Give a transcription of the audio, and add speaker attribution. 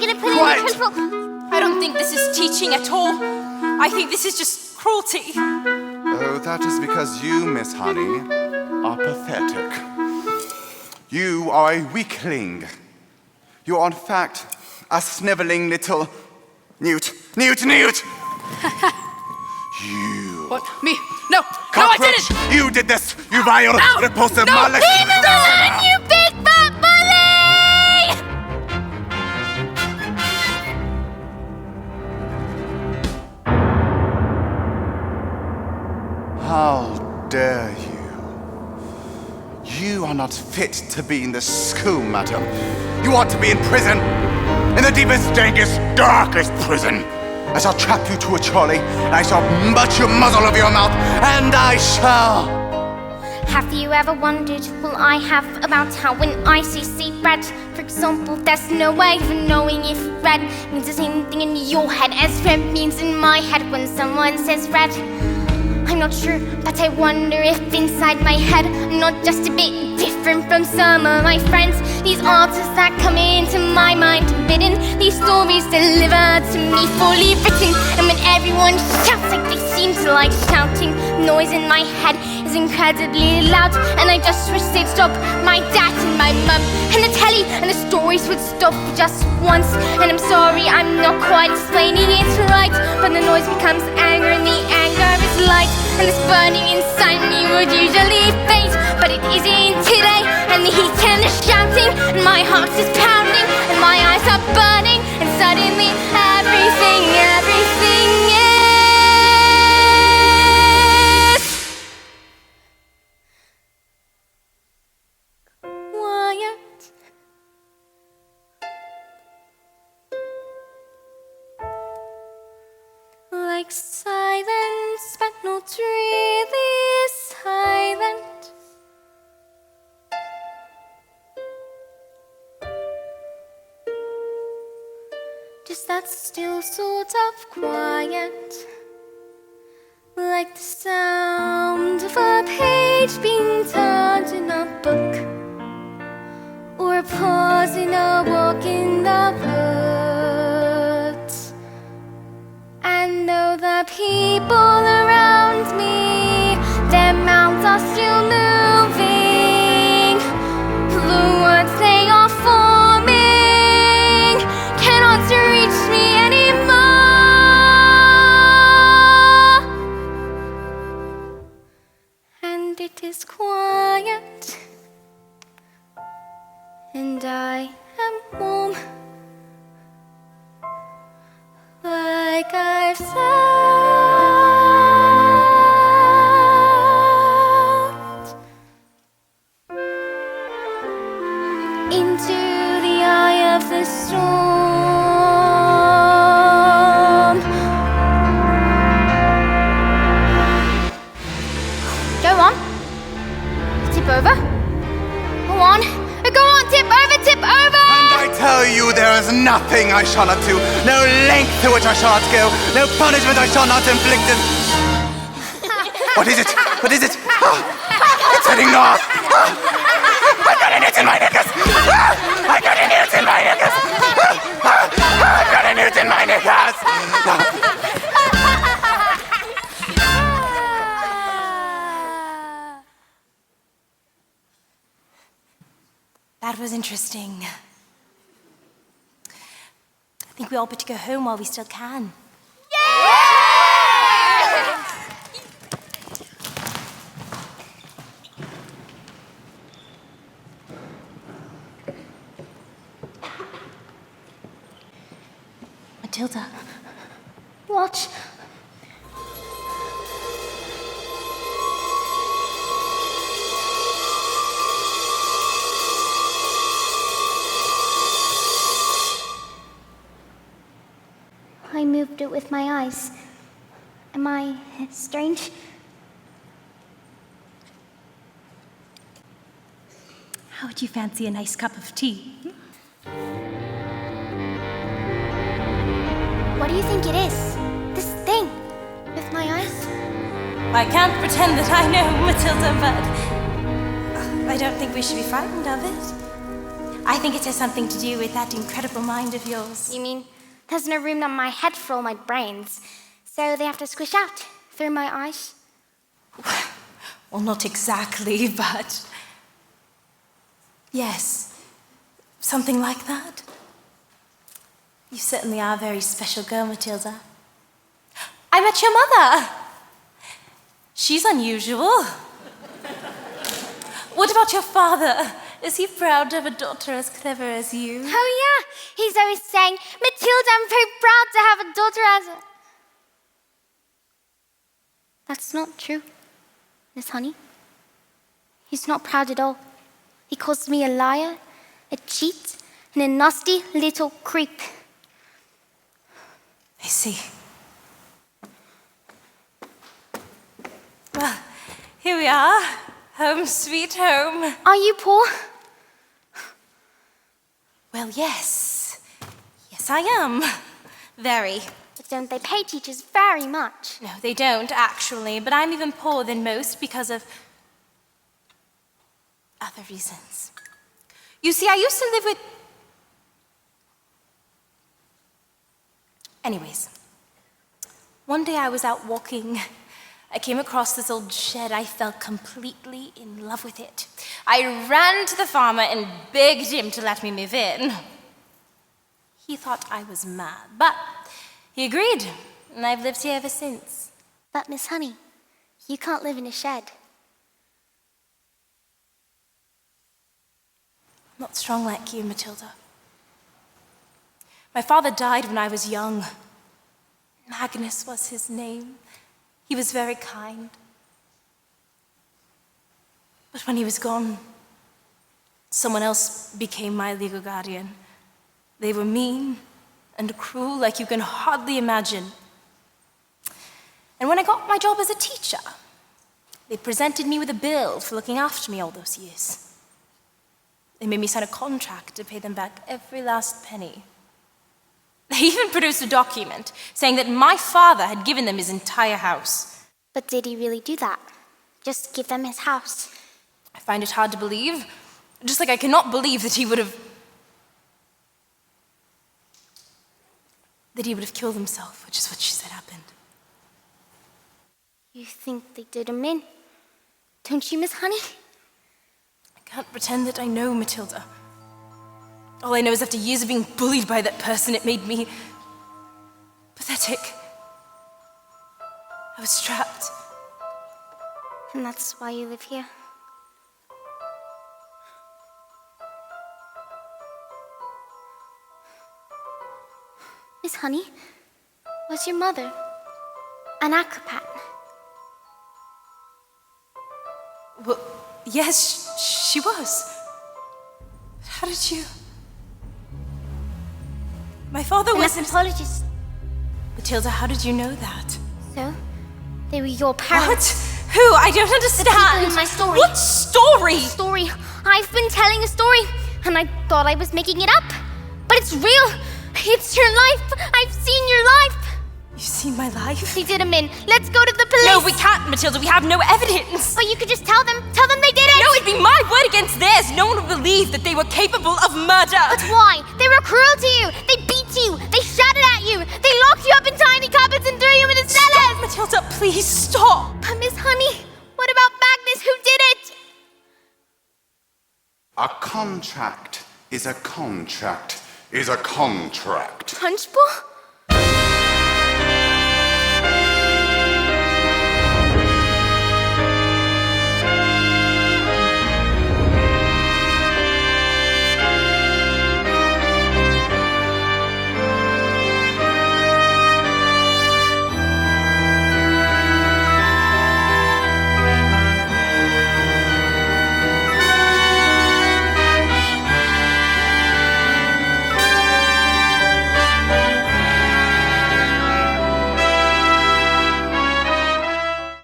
Speaker 1: gonna put in the control.
Speaker 2: I don't think this is teaching at all. I think this is just cruelty.
Speaker 3: Oh, that is because you, Miss Honey, are pathetic. You are a weakling. You are, in fact, a sniveling little newt. You.
Speaker 2: What? Me? No,
Speaker 3: Cockroach,
Speaker 2: no, I didn't!
Speaker 3: You did this! You vile, repulsive,
Speaker 2: no,
Speaker 3: malice!
Speaker 1: Leave him alone, you big fat bully!
Speaker 3: How dare you? You are not fit to be in this school, madam. You ought to be in prison. In the deepest, dankest, darkest prison. I shall trap you to a trolley, and I shall butt your muzzle over your mouth, and I shall...
Speaker 1: Have you ever wondered, well I have, about how when I say red, for example, there's no way of knowing if red means the same thing in your head as red means in my head when someone says red? I'm not sure, but I wonder if inside my head I'm not just a bit different from some of my friends. These answers that come into my mind bidden, these stories delivered to me fully written. And when everyone shouts like they seem to like shouting, noise in my head is incredibly loud. And I just wish they'd stop, my dad and my mum and the telly, and the stories would stop just once. And I'm sorry, I'm not quite explaining it right, but the noise becomes anger and the anger is light. And this burning inside me would usually fade, but it isn't today. And the heat and the shouting, and my heart is pounding, and my eyes are burning, and suddenly everything is quiet. Like silence, but not really silent. Just that still sort of quiet, like the sound of a page being turned in a book, or a pause in a walk in the woods. And though the people around me, their mouths are still moving, the words they are forming cannot reach me anymore. And it is quiet, and I am warm, like I've sailed into the eye of the storm. Go on, tip over. Go on, tip over, tip over.
Speaker 3: I tell you, there is nothing I shall not do, no length to which I shall not go, no punishment I shall not inflict. What is it? What is it? It's heading north. I got a newt in my knickers. I got a newt in my knickers. I got a newt in my knickers.
Speaker 2: That was interesting. I think we all better go home while we still can. Matilda.
Speaker 1: What? I moved it with my eyes. Am I strange?
Speaker 2: How would you fancy a nice cup of tea?
Speaker 1: What do you think it is? This thing with my eyes?
Speaker 2: I can't pretend that I know, Matilda, but I don't think we should be frightened of it. I think it has something to do with that incredible mind of yours.
Speaker 1: You mean there's no room in my head for all my brains, so they have to squish out through my eyes?
Speaker 2: Well, not exactly, but... yes, something like that. You certainly are a very special girl, Matilda. I met your mother. She's unusual. What about your father? Is he proud to have a daughter as clever as you?
Speaker 1: Oh yeah, he's always saying, Matilda, I'm very proud to have a daughter as a... That's not true, Miss Honey. He's not proud at all. He calls me a liar, a cheat, and a nasty little creep.
Speaker 2: I see. Well, here we are. Home sweet home.
Speaker 1: Are you poor?
Speaker 2: Well, yes. Yes, I am. Very.
Speaker 1: But don't they pay teachers very much?
Speaker 2: No, they don't, actually. But I'm even poorer than most because of other reasons. You see, I used to live with... Anyways, one day I was out walking. I came across this old shed. I fell completely in love with it. I ran to the farmer and begged him to let me move in. He thought I was mad, but he agreed, and I've lived here ever since.
Speaker 1: But Miss Honey, you can't live in a shed.
Speaker 2: I'm not strong like you, Matilda. My father died when I was young. Magnus was his name. He was very kind. But when he was gone, someone else became my legal guardian. They were mean and cruel like you can hardly imagine. And when I got my job as a teacher, they presented me with a bill for looking after me all those years. They made me sign a contract to pay them back every last penny. They even produced a document saying that my father had given them his entire house.
Speaker 1: But did he really do that? Just give them his house?
Speaker 2: I find it hard to believe. Just like I cannot believe that he would have killed himself, which is what she said happened.
Speaker 1: You think they did him in? Don't you, Miss Honey?
Speaker 2: I can't pretend that I know, Matilda. All I know is after years of being bullied by that person, it made me pathetic. I was trapped.
Speaker 1: And that's why you live here? Miss Honey, was your mother an acrobat?
Speaker 2: Well, yes, she was. But how did you... My father was
Speaker 1: an apologist.
Speaker 2: Matilda, how did you know that?
Speaker 1: So, they were your parents.
Speaker 2: What? Who? I don't understand.
Speaker 1: In my story.
Speaker 2: What story?
Speaker 1: Story. I've been telling a story, and I thought I was making it up. But it's real. It's your life. I've seen your life.
Speaker 2: You've seen my life?
Speaker 1: They did him in. Let's go to the police.
Speaker 2: No, we can't, Matilda. We have no evidence.
Speaker 1: But you could just tell them. Tell them they did it.
Speaker 2: No, it'd be my word against theirs. No one would believe that they were capable of murder.
Speaker 1: But why? They were cruel to you. They beat you. They shouted at you. They locked you up in tiny cupboards and threw you in the cellars.
Speaker 2: Stop, Matilda. Please stop.
Speaker 1: But Miss Honey, what about Magnus? Who did it?
Speaker 3: A contract is a contract is a contract.
Speaker 1: Punchbowl?